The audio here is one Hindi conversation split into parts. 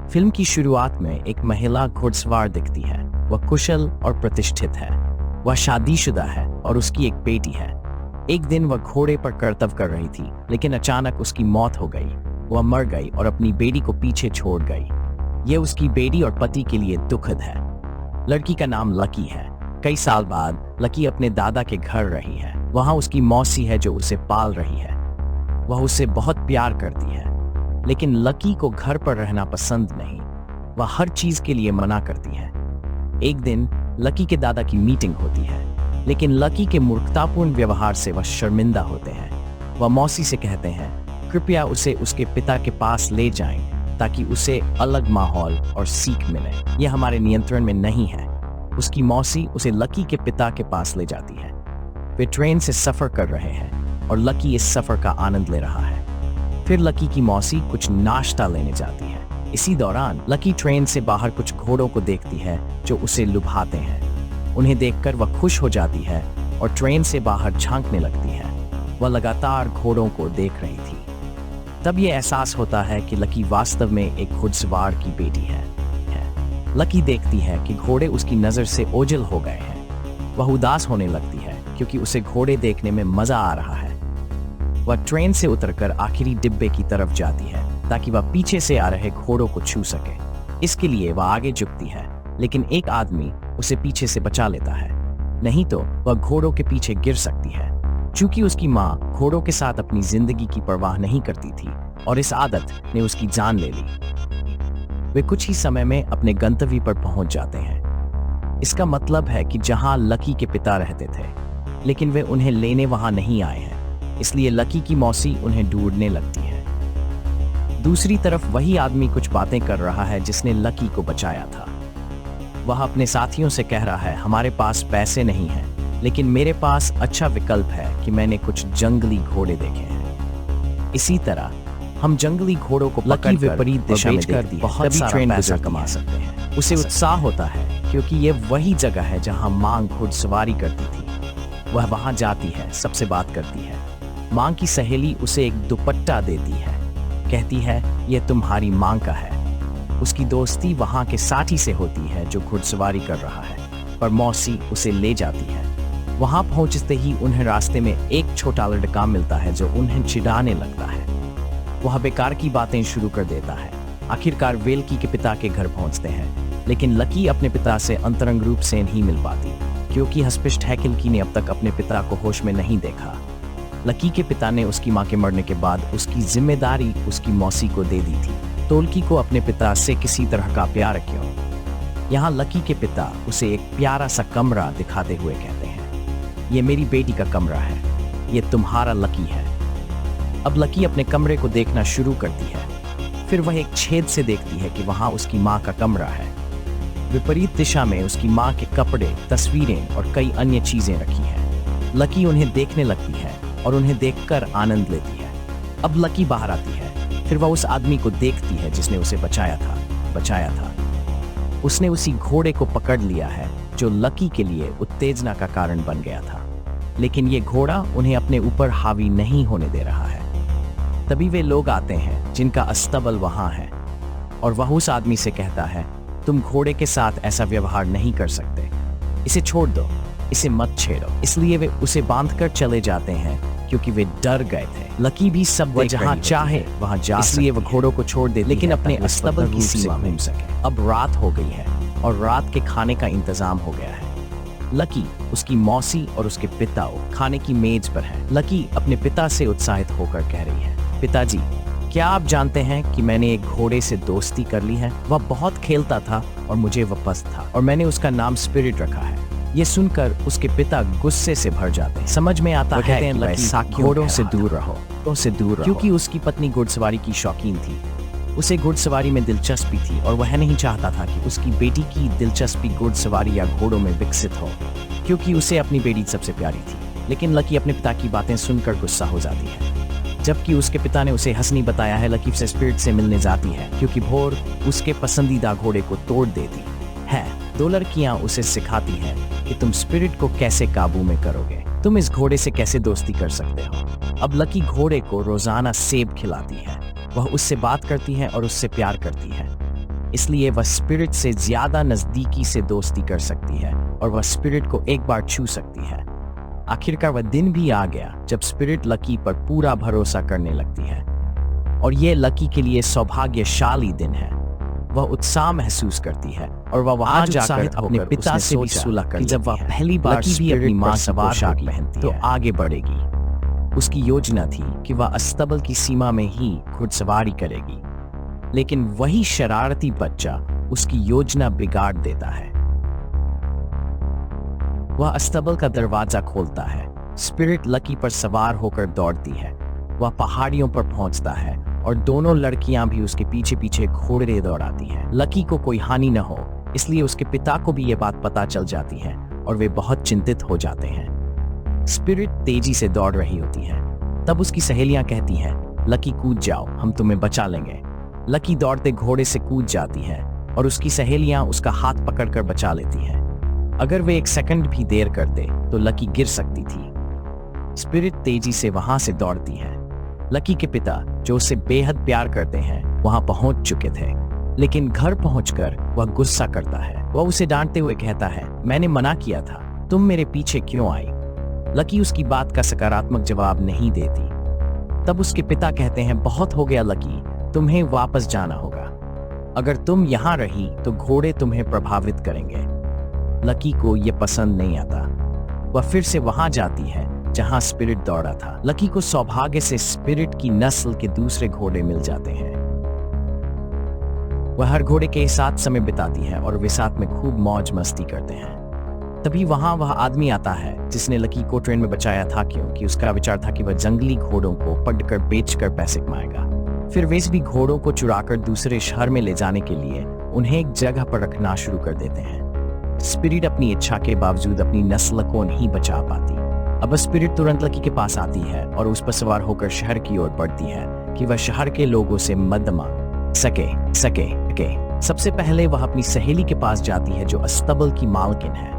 फिल्म की शुरुआत में एक महिला घुड़सवार दिखती है। वह कुशल और प्रतिष्ठित है। वह शादीशुदा है और उसकी एक बेटी है। एक दिन वह घोड़े पर करतब कर रही थी, लेकिन अचानक उसकी मौत हो गई। वह मर गई और अपनी बेटी को पीछे छोड़ गई। यह उसकी बेटी और पति के लिए दुखद है। लड़की का नाम लकी है। कई साल बाद लकी अपने दादा के घर रही है। वहां उसकी मौसी है जो उसे पाल रही है। वह उसे बहुत प्यार करती है, लेकिन लकी को घर पर रहना पसंद नहीं। वह हर चीज के लिए मना करती है। एक दिन लकी के दादा की मीटिंग होती है, लेकिन लकी के मूर्खतापूर्ण व्यवहार से वह शर्मिंदा होते हैं। वह मौसी से कहते हैं कृपया उसे उसके पिता के पास ले जाएं ताकि उसे अलग माहौल और सीख मिले। यह हमारे नियंत्रण में नहीं है। उसकी मौसी उसे लकी के पिता के पास ले जाती है। वे ट्रेन से सफर कर रहे हैं और लकी इस सफर का आनंद ले रहा है। फिर लकी की मौसी कुछ नाश्ता लेने जाती है। इसी दौरान लकी ट्रेन से बाहर कुछ घोड़ों को देखती है जो उसे लुभाते हैं। उन्हें देखकर वह खुश हो जाती है और ट्रेन से बाहर झांकने लगती है। वह लगातार घोड़ों को देख रही थी। तब यह एहसास होता है कि लकी वास्तव में एक घुड़सवार की बेटी है। लकी देखती है कि घोड़े उसकी नजर से ओझल हो गए हैं। वह उदास होने लगती है क्योंकि उसे घोड़े देखने में मजा आ रहा है। वह ट्रेन से उतरकर आखिरी डिब्बे की तरफ जाती है ताकि वह पीछे से आ रहे घोड़ों को छू सके। इसके लिए वह आगे झुकती है, लेकिन एक आदमी उसे पीछे से बचा लेता है, नहीं तो वह घोड़ों के पीछे गिर सकती है। चूंकि उसकी माँ घोड़ों के साथ अपनी जिंदगी की परवाह नहीं करती थी और इस आदत ने उसकी जान ले ली। वे कुछ ही समय में अपने गंतव्य पर पहुंच जाते हैं। इसका मतलब है कि जहां लकी के पिता रहते थे, लेकिन वे उन्हें लेने वहां नहीं आए हैं। इसलिए लकी की मौसी उन्हें ढूंढने लगती है। दूसरी तरफ वही आदमी कुछ बातें कर रहा है जिसने लकी को बचाया था। वह अपने साथियों से कह रहा है हमारे पास पैसे नहीं हैं, लेकिन मेरे पास अच्छा विकल्प है कि मैंने कुछ जंगली घोड़े देखे हैं। इसी तरह हम जंगली घोड़ों को लकी विपरीत दिशा में देखकर बहुत सारा पैसा कमा सकते हैं। उसे उत्साह होता है क्योंकि ये वही जगह है जहां मां घुड़सवारी करती थी। वह वहां जाती है, सबसे बात करती है। मां की सहेली उसे एक दुपट्टा देती है, कहती है यह तुम्हारी मां का है। उसकी दोस्ती वहां के साथी से होती है जो घुड़सवारी कर रहा है, पर मौसी उसे ले जाती है। वहां पहुंचते ही उन्हें रास्ते में एक छोटा लड़का मिलता है जो उन्हें चिढ़ाने लगता है। वह बेकार की बातें शुरू कर देता है। आखिरकार वेलकी के पिता के घर पहुंचते हैं, लेकिन लकी अपने पिता से अंतरंग रूप से नहीं मिल पाती क्योंकि स्पष्ट है कि लकी ने अब तक अपने पिता को होश में नहीं देखा। लकी के पिता ने उसकी मां के मरने के बाद उसकी जिम्मेदारी उसकी मौसी को दे दी थी, तो लकी को अपने पिता से किसी तरह का प्यार क्यों? यहाँ लकी के पिता उसे एक प्यारा सा कमरा दिखाते हुए कहते हैं ये मेरी बेटी का कमरा है, ये तुम्हारा लकी है। अब लकी अपने कमरे को देखना शुरू करती है। फिर वह एक छेद से देखती है कि वहां उसकी मां का कमरा है। विपरीत दिशा में उसकी मां के कपड़े, तस्वीरें और कई अन्य चीजें रखी हैं। लकी उन्हें देखने लगती है और उन्हें देखकर आनंद लेती है। अब लकी बाहर आती है। फिर वह उस आदमी को देखती है जिसने उसे बचाया था। उसने उसी घोड़े को पकड़ लिया है जो लकी के लिए उत्तेजना का कारण बन गया था, लेकिन ये घोड़ा उन्हें अपने ऊपर हावी नहीं होने दे रहा है। तभी वे लोग आते हैं जिनका अस्तबल वहां है और वह उस आदमी से कहता है तुम घोड़े के साथ ऐसा व्यवहार नहीं कर सकते, इसे छोड़ दो, इसे मत छेड़ो। इसलिए वे उसे बांधकर चले जाते हैं क्योंकि वे डर गए थे। लकी भी सब जहां चाहे वहां जा, इसलिए वह घोड़ों को छोड़ देती लेकिन अपने अस्तबल की सीमा घूम सके। अब रात हो गई है और रात के खाने का इंतजाम हो गया है। लकी, उसकी मौसी और उसके पिता खाने की मेज पर है। लकी अपने पिता से उत्साहित होकर कह रही है पिताजी, क्या आप जानते हैं कि मैंने एक घोड़े से दोस्ती कर ली है? वह बहुत खेलता था और मुझे वह पसंद था और मैंने उसका नाम स्पिरिट रखा है। ये सुनकर उसके पिता गुस्से से भर जाते हैं। समझ में आता है कि लकी घोड़ों से दूर रहो, क्योंकि उसकी पत्नी घुड़सवारी की शौकीन थी। उसे घुड़सवारी में दिलचस्पी थी और वह नहीं चाहता था कि उसकी बेटी की दिलचस्पी घुड़सवारी या घोड़ों में विकसित हो, क्योंकि उसे अपनी बेटी सबसे प्यारी थी। लेकिन लकी अपने पिता की बातें सुनकर गुस्सा हो जाती है। जबकि उसके पिता ने उसे हंसनी बताया है, लकी से स्पिरिट से मिलने जाती है क्योंकि भोर उसके पसंदीदा घोड़े को तोड़ देती है। दो लड़कियां उसे सिखाती हैं कि तुम स्पिरिट को कैसे काबू में करोगे, तुम इस घोड़े से कैसे दोस्ती कर सकते हो। अब लकी घोड़े को रोजाना सेब खिलाती है। वह उससे बात करती है और उससे प्यार करती है। इसलिए वह स्पिरिट से ज्यादा नजदीकी से दोस्ती कर सकती है और वह स्पिरिट को एक बार छू सकती है। आखिरकार वह दिन भी आ गया जब स्पिरिट लकी पर पूरा भरोसा करने लगती है, और यह लकी के लिए सौभाग्यशाली दिन है। वह उत्साह महसूस करती है और वह वहां जाकर अपने पिता से भी सुलह कर कि जब वह पहली बार भी अपनी मां की पोशाक पहनती तो आगे बढ़ेगी। उसकी योजना थी कि वह अस्तबल की सीमा में ही घुड़सवारी करेगी, लेकिन वही शरारती बच्चा उसकी योजना बिगाड़ देता है। वह अस्तबल का दरवाजा खोलता है। स्पिरिट लकी पर सवार होकर दौड़ती है। वह पहाड़ियों पर पहुंचता है और दोनों लड़कियां भी उसके पीछे पीछे घोड़े दौड़ाती हैं। लकी को कोई हानि न हो, इसलिए उसके पिता को भी यह बात पता चल जाती है और वे बहुत चिंतित हो जाते हैं। स्पिरिट तेजी से दौड़ रही होती है। तब उसकी सहेलियां कहती हैं, लकी कूद जाओ, हम तुम्हें बचा लेंगे। लकी दौड़ते घोड़े से कूद जाती है और उसकी सहेलियां उसका हाथ पकड़कर बचा लेती हैं। अगर वे एक सेकंड भी देर करते तो लकी गिर सकती थी। स्पिरिट तेजी से वहां से दौड़ती है। लकी के पिता, जो उससे बेहद प्यार करते हैं, वहां पहुंच चुके थे, लेकिन घर पहुंचकर वह गुस्सा करता है। वह उसे डांटते हुए कहता है, मैंने मना किया था, तुम मेरे पीछे क्यों आई? लकी उसकी बात का सकारात्मक जवाब नहीं देती। तब उसके पिता कहते हैं, बहुत हो गया लकी, तुम्हें वापस जाना होगा। अगर तुम यहां रही तो घोड़े तुम्हें प्रभावित करेंगे। लकी को यह पसंद नहीं आता। वह फिर से वहां जाती है जहां स्पिरिट दौड़ा था। लकी को सौभाग्य से स्पिरिट की नस्ल के दूसरे घोड़े मिल जाते हैं। वह हर घोड़े के साथ समय बिताती है और वे साथ में खूब मौज मस्ती करते हैं। तभी वहां वह आदमी आता है जिसने लकी को ट्रेन में बचाया था, क्योंकि उसका विचार था कि वह जंगली घोड़ों को पकड़कर बेचकर पैसे कमाएगा। फिर वे भी घोड़ों को चुराकर दूसरे शहर में ले जाने के लिए उन्हें एक जगह पर रखना शुरू कर देते हैं। स्पिरिट अपनी इच्छा के बावजूद अपनी नस्ल को नहीं बचा पाती। अब स्पिरिट तुरंत लकी के पास आती है और उस पर सवार होकर शहर की ओर बढ़ती है कि वह शहर के लोगों से मद मांग सके। सबसे पहले वह अपनी सहेली के पास जाती है जो अस्तबल की मालकिन है,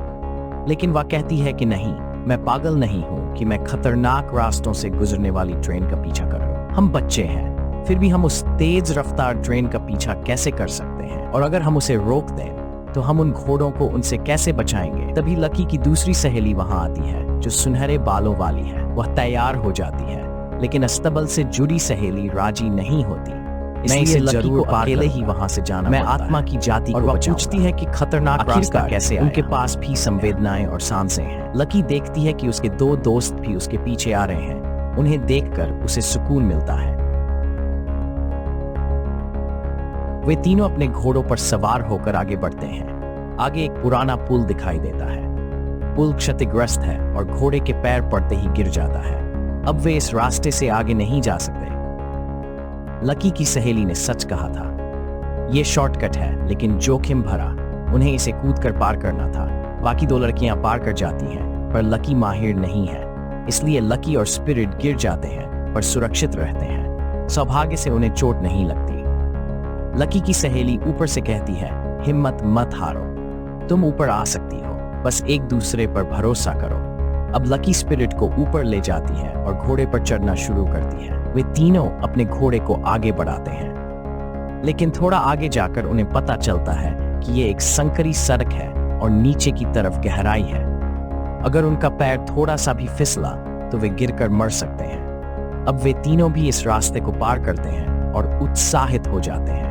लेकिन वह कहती है कि नहीं, मैं पागल नहीं हूं कि मैं खतरनाक रास्तों से गुजरने वाली ट्रेन का पीछा करूं। हम बच्चे हैं, फिर भी हम उस तेज रफ्तार ट्रेन का पीछा कैसे कर सकते हैं, और अगर हम उसे रोक दें तो हम उन घोड़ों को उनसे कैसे बचाएंगे? तभी लकी की दूसरी सहेली वहां आती है जो सुनहरे बालों वाली है। वह तैयार हो जाती है, लेकिन अस्तबल से जुड़ी सहेली राजी नहीं होती। इसलिए लकी को अकेले ही वहां से जाना। मैं आत्मा की जाति को पूछती है कि खतरनाक रास्ता कैसे आया? उनके पास भी संवेदनाएं और सांसें हैं। लकी देखती है कि उसके दो दोस्त भी उसके पीछे आ रहे हैं। उन्हें देखकर उसे सुकून मिलता है। वे तीनों अपने घोड़ों पर सवार होकर आगे बढ़ते हैं। आगे एक पुराना पुल दिखाई देता है। पुल क्षतिग्रस्त है और घोड़े के पैर पड़ते ही गिर जाता है। अब वे इस रास्ते से आगे नहीं जा सकते। लकी की सहेली ने सच कहा था, यह शॉर्टकट है, लेकिन जोखिम भरा। उन्हें इसे कूदकर पार करना था। बाकी दो लड़कियां पार कर जाती हैं, पर लकी माहिर नहीं है, इसलिए लकी और स्पिरिट गिर जाते हैं पर सुरक्षित रहते हैं। सौभाग्य से उन्हें चोट नहीं लगती। लकी की सहेली ऊपर से कहती है, हिम्मत मत हारो, तुम ऊपर आ सकती हो, बस एक दूसरे पर भरोसा करो। अब लकी स्पिरिट को ऊपर ले जाती है और घोड़े पर चढ़ना शुरू करती है। वे तीनों अपने घोड़े को आगे बढ़ाते हैं, लेकिन थोड़ा आगे जाकर उन्हें पता चलता है कि ये एक संकरी सड़क है और नीचे की तरफ गहराई है। अगर उनका पैर थोड़ा सा भी फिसला तो वे गिरकर मर सकते हैं। अब वे तीनों भी इस रास्ते को पार करते हैं और उत्साहित हो जाते हैं।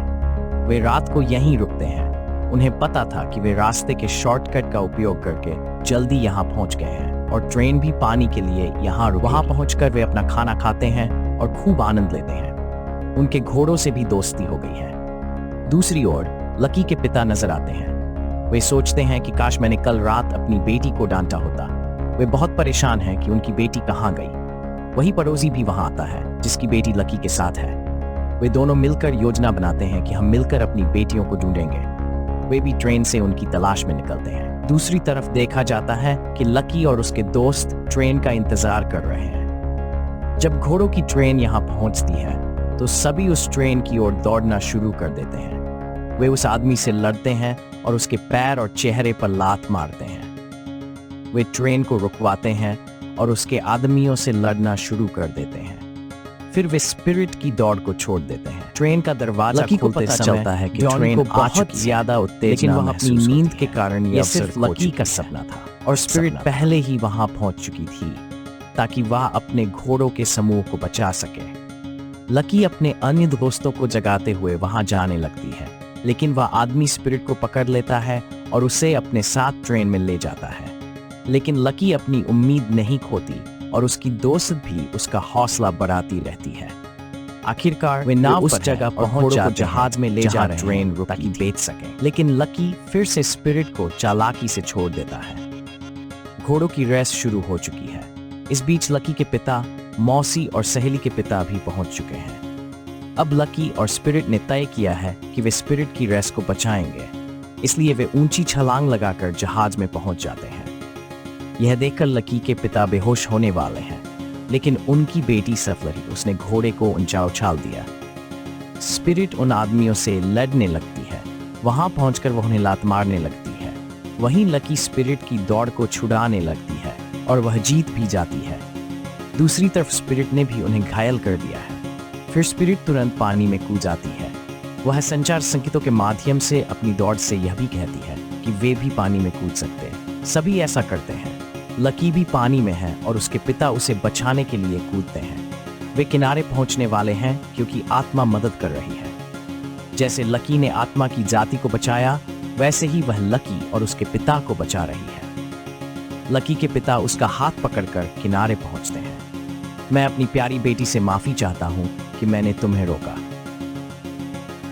वे रात को यहीं रुकते हैं। उन्हें पता था कि वे रास्ते के शॉर्टकट का उपयोग करके जल्दी यहाँ पहुंच गए हैं और ट्रेन भी पानी के लिए यहाँ रुकेगी। वहां पहुंचकर वे अपना खाना खाते हैं और खूब आनंद लेते हैं। उनके घोड़ों से भी दोस्ती हो गई है। दूसरी ओर लकी के पिता नजर आते हैं। वे सोचते हैं कि काश मैंने कल रात अपनी बेटी को डांटा होता। वे बहुत परेशान हैं कि उनकी बेटी कहाँ गई। वही पड़ोसी भी वहां आता है जिसकी बेटी लकी के साथ है। वे दोनों मिलकर योजना बनाते हैं कि हम मिलकर अपनी बेटियों को ढूंढेंगे। वे भी ट्रेन से उनकी तलाश में निकलते हैं। दूसरी तरफ देखा जाता है कि लकी और उसके दोस्त ट्रेन का इंतजार कर रहे हैं। जब घोड़ों की ट्रेन यहाँ पहुंचती है तो सभी उस ट्रेन की ओर दौड़ना शुरू कर देते हैं। वे उस आदमी से लड़ते हैं और उसके पैर और चेहरे पर लात मारते हैं। वे ट्रेन को रुकवाते हैं और उसके आदमियों से लड़ना शुरू कर देते हैं। फिर वे स्पिरिट की दौड़ को छोड़ देते हैं। ट्रेन का दरवाजा खोलते समय चलता है कि ट्रेन बहुत ज्यादा उत्तेजना, लेकिन वह अपनी नींद के कारण यह सिर्फ लकी का सपना था और स्पिरिट पहले ही वहां पहुंच चुकी थी ताकि वह अपने घोड़ों के समूह को बचा सके। लकी अपने अन्य दोस्तों को जगाते हुए वहां जाने लगती है, लेकिन वह आदमी स्पिरिट को पकड़ लेता है और उसे अपने साथ ट्रेन में ले जाता है। लेकिन लकी अपनी उम्मीद नहीं खोती और उसकी दोस्त भी उसका हौसला बढ़ाती रहती है। आखिरकार वे नाव उस जगह पहुंच जाते हैं जहाज में ले जा ट्रेन ताकि बेच सके। लेकिन लकी फिर से स्पिरिट को चालाकी से छोड़ देता है। घोड़ों की रेस शुरू हो चुकी है। इस बीच लकी के पिता, मौसी और सहेली के पिता भी पहुंच चुके हैं। अब लकी और स्पिरिट ने तय किया है कि वे स्पिरिट की रेस को बचाएंगे, इसलिए वे ऊंची छलांग लगाकर जहाज में पहुंच जाते हैं। यह देखकर लकी के पिता बेहोश होने वाले हैं, लेकिन उनकी बेटी सफल रही। उसने घोड़े को ऊंचा उछाल दिया। स्पिरिट उन आदमियों से लड़ने लगती है। वहां पहुंचकर वह उन्हें लात मारने लगती है। वहीं लकी स्पिरिट की दौड़ को छुड़ाने लगती है और वह जीत भी जाती है। दूसरी तरफ स्पिरिट ने भी उन्हें घायल कर दिया है। फिर स्पिरिट तुरंत पानी में कूद जाती है। वह संचार संकेतों के माध्यम से अपनी दौड़ से यह भी कहती है कि वे भी पानी में कूद सकते हैं। सभी ऐसा करते हैं। लकी भी पानी में है और उसके पिता उसे बचाने के लिए कूदते हैं। वे किनारे पहुंचने वाले हैं क्योंकि आत्मा मदद कर रही है। जैसे लकी ने आत्मा की जाति को बचाया, वैसे ही वह लकी और उसके पिता को बचा रही है। लकी के पिता उसका हाथ पकड़कर किनारे पहुंचते हैं। मैं अपनी प्यारी बेटी से माफी चाहता हूं कि मैंने तुम्हें रोका।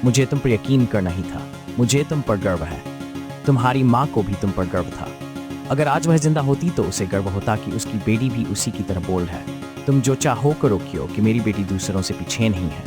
मुझे तुम पर यकीन करना ही था। मुझे तुम पर गर्व है। तुम्हारी माँ को भी तुम पर गर्व था। अगर आज वह जिंदा होती तो उसे गर्व होता कि उसकी बेटी भी उसी की तरह बोल्ड है। तुम जो चाहो करो क्यों कि मेरी बेटी दूसरों से पीछे नहीं है।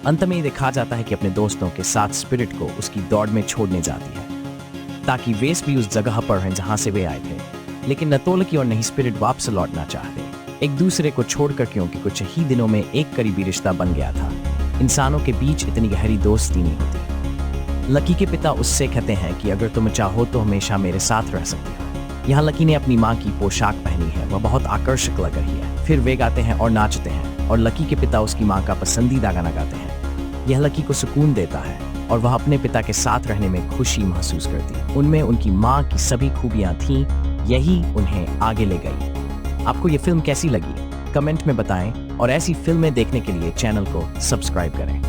अंत में देखा जाता है कि अपने दोस्तों के साथ स्पिरिट को उसकी दौड़ में छोड़ने जाती है ताकि वेस भी उस जगह पर हैं जहां से वे आए थे। लेकिन न तो लकी और नहीं स्पिरिट वापस लौटना चाहते एक दूसरे को छोड़कर, क्योंकि कुछ ही दिनों में एक करीबी रिश्ता बन गया था। इंसानों के बीच इतनी गहरी दोस्ती नहीं होती। लकी के पिता उससे कहते हैं कि अगर तुम चाहो तो हमेशा मेरे साथ रह सकती हो। यहाँ लकी ने अपनी माँ की पोशाक पहनी है। वह बहुत आकर्षक लग रही है। फिर वे गाते हैं और नाचते हैं और लकी के पिता उसकी माँ का पसंदीदा गाना गाते हैं। यह लकी को सुकून देता है और वह अपने पिता के साथ रहने में खुशी महसूस करती है। उनमें उनकी माँ की सभी खूबियाँ थीं, यही उन्हें आगे ले गई। आपको ये फिल्म कैसी लगी? कमेंट में बताएं और ऐसी फिल्में देखने के लिए चैनल को सब्सक्राइब करें।